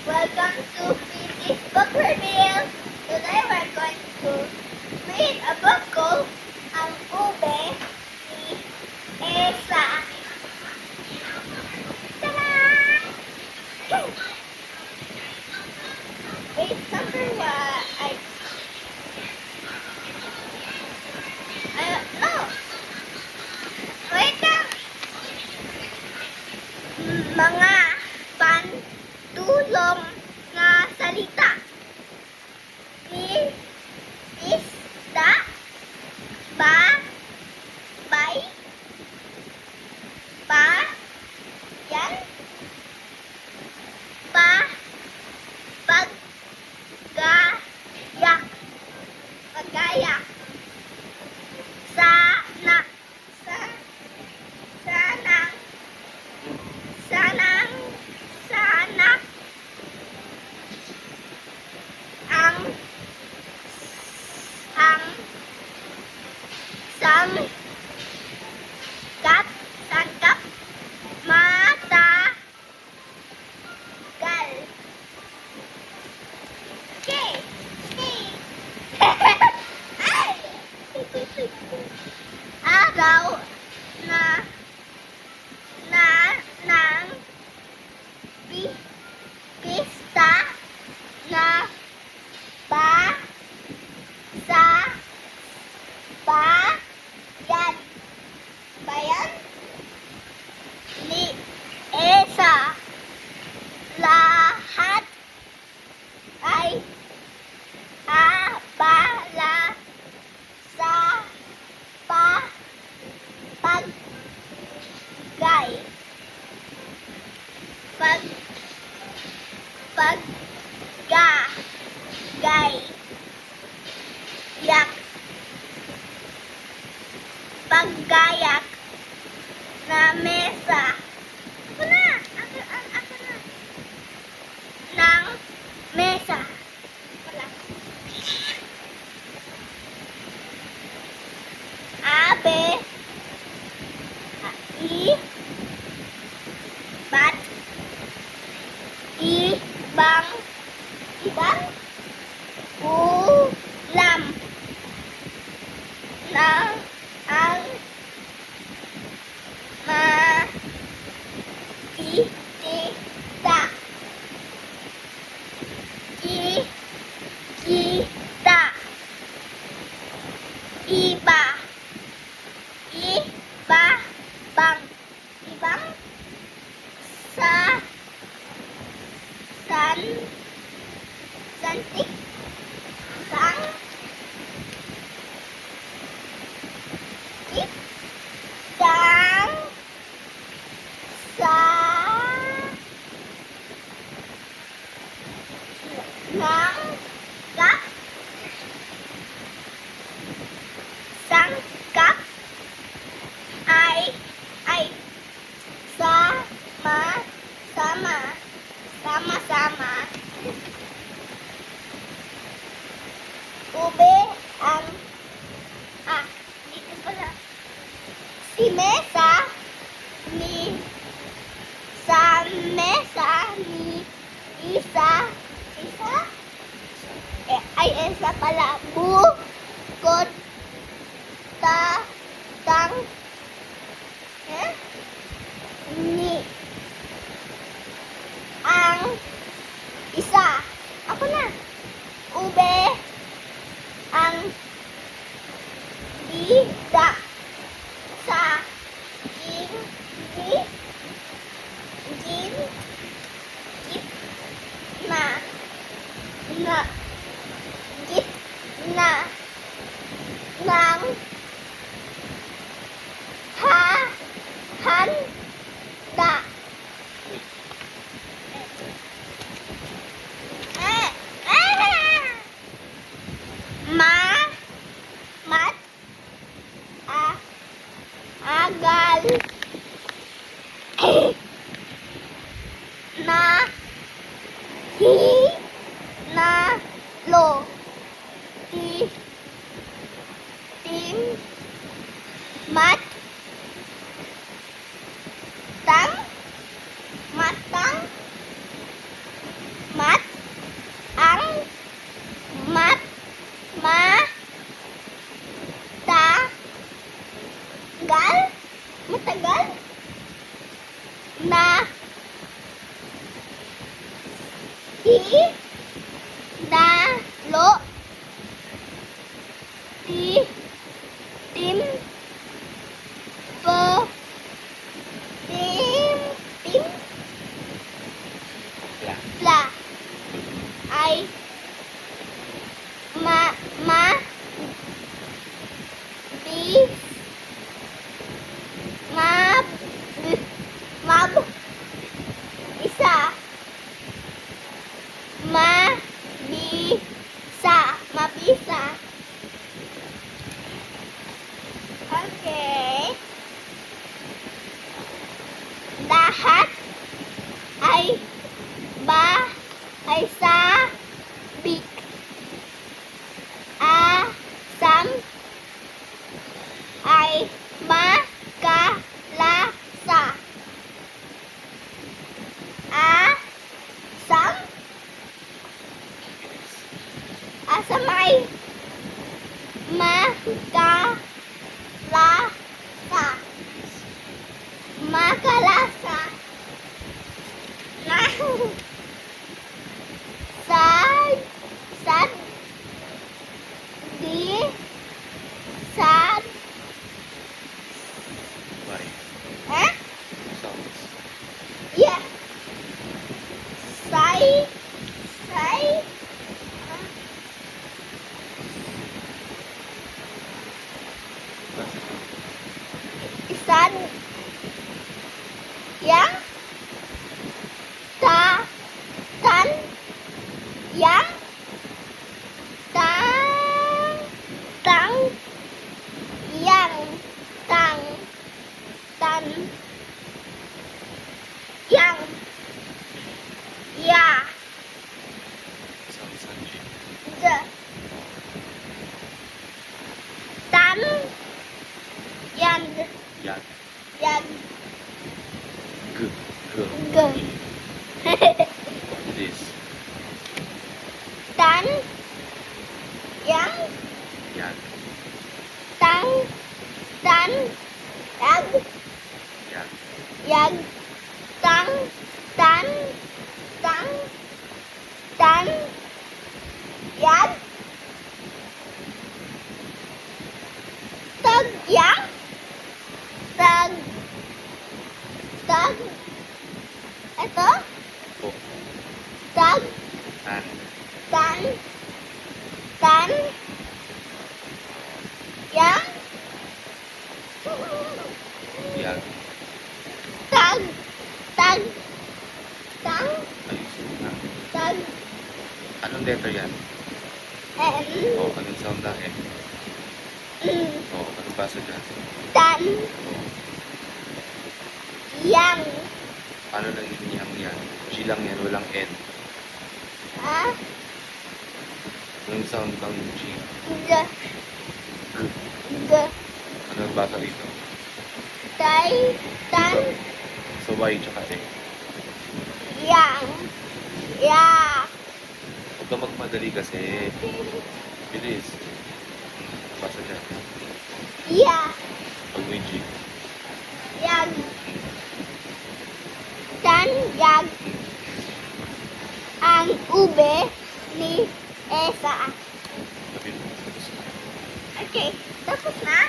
Welcome to Philippines Book Review. Today we're going to read a book called Ang Ube ni Esa. Ta-da! Page number one. No. Wait lang. Mga pantulong na salita. Isda, bay, yan, pagayak, sanak, sanak, ang sangkap, matagal. Okay. Araw ng pista na sa bayan ni Esa. Lahat ay abala sa paggayak na mesa. Ako na! Ako na! Ng mesa. Wala. Abe, bat, ibang ulam na ang makikita. Kita. Ibang sa santik sang sang sa ng sangkap ay sama-sama ube ang dito pala si mesa ni isa ay esa pala bukod tang ni ang isa. Ako na. Ube ang bida sa gitna ng handa. Agal na hinalo tim matang Dalo. Tim. Po. Tim. La. Pla. Ay. Ma. Bi. Mab. Mab. Isa. Mabisa. Okay. Lahat ay sabik. Asam ay makalasa. Asam ay makalasa. Sad di sad Why? Sounds. yeah say sad yang tan yang tang yang tan yang ya Sounds like G. the tan yang Yag. yang G. G. G. It is. tan yang Yag. tan yang Yag. yang tan yang tag yang tag ito O. tag Tan. tan yang Yag. tag Ayusin mo na. tag Anong letter yan? and O. Anong sound na M? O. Anong basa dyan? tan O. yang Paano naging yang yan? G lang yan. Walang N. Anong sound ng G? g G. Anong basa dito? tan So Y tsaka E. yang Huwag ka magmadali kasi. Bilis. Basa dyan. Pag may G. yang tan yang ang ube ni Esa. Sabi mo. Okay, tapos na?